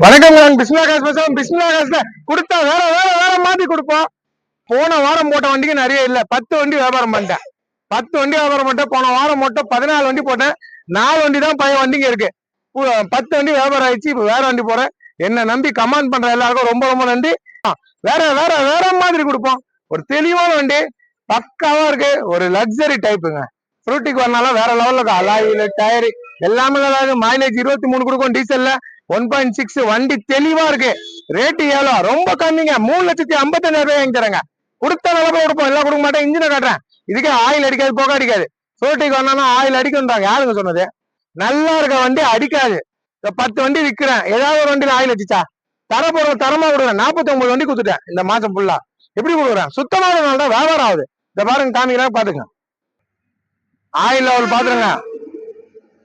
வணக்கம். பிஸ்மிலா காசு பேசுறோம். பிஸ்மிலா காசுல கொடுத்தா வேற வேற வேற மாத்தி கொடுப்போம். போன வாரம் போட்ட வண்டிக்கு நிறைய இல்ல, 10 வண்டி வியாபாரம் பண்ணிட்டேன். 10 வண்டி வியாபாரம் பண்ணிட்டேன். போன வாரம் மட்டும் 14 வண்டி போட்டேன். 4 வண்டி தான் பையன் வண்டிங்க இருக்கு. 10 வண்டி வியாபாரம் ஆயிடுச்சு. இப்ப வேற வண்டி போறேன். என்ன நம்பி கமெண்ட் பண்ற எல்லாருக்கும் ரொம்ப ரொம்ப நன்றி. வேற வேற வேற மாதிரி கொடுப்போம். ஒரு தெளிவான வண்டி, பக்காவா இருக்கு. ஒரு லக்ஸரி டைப்புங்க. ஃப்ரூட்டிக்கு வரனால வேற லெவல்ல இருக்கு. அலாயில டயரு எல்லாமே நல்லா இருக்கு. மைலேஜ் 23 கொடுக்கும் டீசல்ல. 1.6 வண்டி தெளிவா இருக்கு. ரேட்டு எவ்வளோ? ரொம்ப கம்மிங்க. 3,55,000 வாங்கி தரேங்க. கொடுத்த நிலப்ப கொடுப்போம். எல்லாம் கொடுக்க மாட்டேன். இன்ஜினை காட்டுறேன். இதுக்கே ஆயில் அடிக்காது, புகை அடிக்காது. ஃப்ரூட்டிக்கு வரனா ஆயில் அடிக்கும்ன்றாங்க. யாருங்க சொன்னது? நல்லா இருக்க வண்டி அடிக்காது. 10 வண்டி விற்கிறேன். ஏதாவது ஒரு வண்டியில ஆயில் அடிச்சா தர போற தரமா கொடுக்குறேன். 49 வண்டி கொடுத்துட்டேன் இந்த மாசம் ஃபுல்லா. எப்படி கொடுக்குறேன்? சுத்தமான நாள் தான் வியாபாரம் ஆகுது. இந்த பாருங்க, காமிக்கிறேன் பாத்துங்க. ஆயில் லெவல் பாத்துருங்க.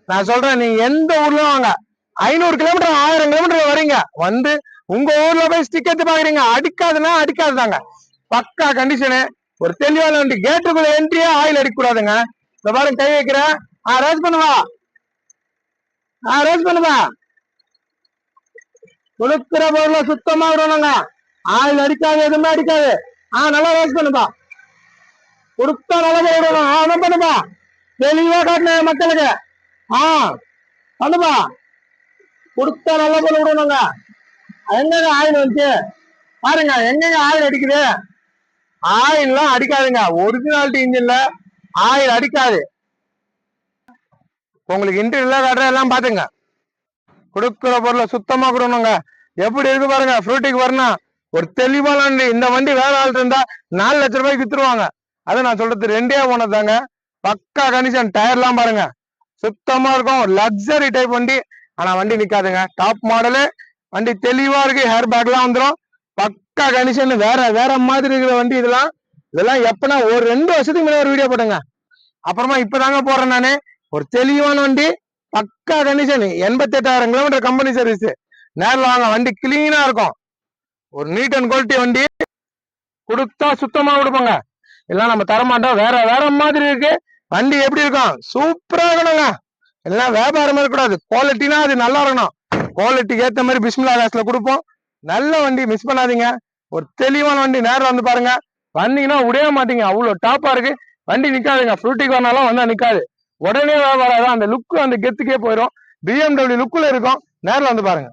நான் சொல்றேன், நீங்க எந்த ஊர்ல வாங்க, 500 கிலோமீட்டர் 1000 கிலோமீட்டர் வரீங்க, வந்து உங்க ஊர்ல போய் ஸ்டிக்கர் பாக்குறீங்க, அடிக்காதுன்னா அடிக்காதுதாங்க. பக்கா கண்டிஷனு. ஒரு தெளிவான வண்டி. கேட்டுக்குள்ள என்ட்ரியே ஆயில் அடிக்க கூடாதுங்க. இந்த பாருங்க, கை வைக்கிறேன். ரேஸ் பண்ணுவா, ரேஸ் பண்ணுவா. கொடுக்கிற பொருளை சுத்தமா விடணுங்க. ஆயில் அடிக்காது, எதுவுமே அடிக்காது. நல்லா ரேஸ் பண்ணுப்பா. கொடுத்தா நல்லா விடணும். அதான் பண்ணுப்பா. தெளிவா காட்டின மக்களுக்கு. பண்ணுப்பா. கொடுத்தா நல்லா போல விடணுங்க. எங்க ஆயில் வந்துச்சு பாருங்க. எங்க ஆயில் அடிக்குது? ஆயில்லாம் அடிக்காதுங்க. ஒரிஜினாலிட்டி இன்ஜின்ல ஆயில் அடிக்காது. உங்களுக்கு இன்டர்வியூல காட்டுற எல்லாம் பாத்துங்க. கொடுக்குற பொருளை சுத்தமா கொடுக்கணுங்க. எப்படி இருக்கு பாருங்க. ஃப்ரூட்டிக்கு வரணும். ஒரு தெளிவான வண்டி. இந்த வண்டி வேற ஆள் இருந்தா 4 லட்சம் ரூபாய்க்கு வித்துருவாங்க. அதை நான் சொல்றது 2 போனதாங்க. பக்கா கண்டிஷன். டயர் எல்லாம் பாருங்க, சுத்தமா இருக்கும். லக்ஸரி டைப் வண்டி. ஆனா வண்டி நிக்காதுங்க. டாப் மாடலு வண்டி, தெளிவா இருக்கு. ஹேர் பேக் எல்லாம் வந்துடும். பக்கா கண்டிஷன். வேற வேற மாதிரி இருக்கிற வண்டி இதெல்லாம். இதெல்லாம் எப்பனா ஒரு 2 வருஷத்துக்கு முன்னாடி ஒரு வீடியோ போட்டேங்க. அப்புறமா இப்பதாங்க போறேன் நானு. ஒரு தெளிவான வண்டி, பக்கா கண்டிஷன். 88,000 kilometre company service. நேரில் வாங்க, வண்டி கிளீனா இருக்கும். ஒரு நீட் அண்ட் குவாலிட்டி வண்டி. கொடுத்தா சுத்தமா கொடுப்போங்க. எல்லாம் நம்ம தரமாட்டோம். வேற வேற மாதிரி இருக்கு வண்டி. எப்படி இருக்கும்? சூப்பரா இருக்கணுங்க. எல்லாம் வியாபாரமே இருக்கக்கூடாது. குவாலிட்டினா அது நல்லா இருக்கணும். குவாலிட்டிக்கு ஏத்த மாதிரி பிஸ்மிலா காசுல கொடுப்போம். நல்ல வண்டி, மிஸ் பண்ணாதீங்க. ஒரு தெளிவான வண்டி. நேரம் வந்து பாருங்க. வந்தீங்கன்னா உடைய மாட்டீங்க. அவ்வளவு டாப்பா இருக்கு. வண்டி நிக்காதுங்க. ஃப்ரூட்டிக்கு வரனாலும் வந்தா நிக்காது. உடனே வியாபாரம். அந்த லுக்கு, அந்த கெத்துக்கே போயிடும். BMW லுக்குல இருக்கும். நேரில் வந்து பாருங்க.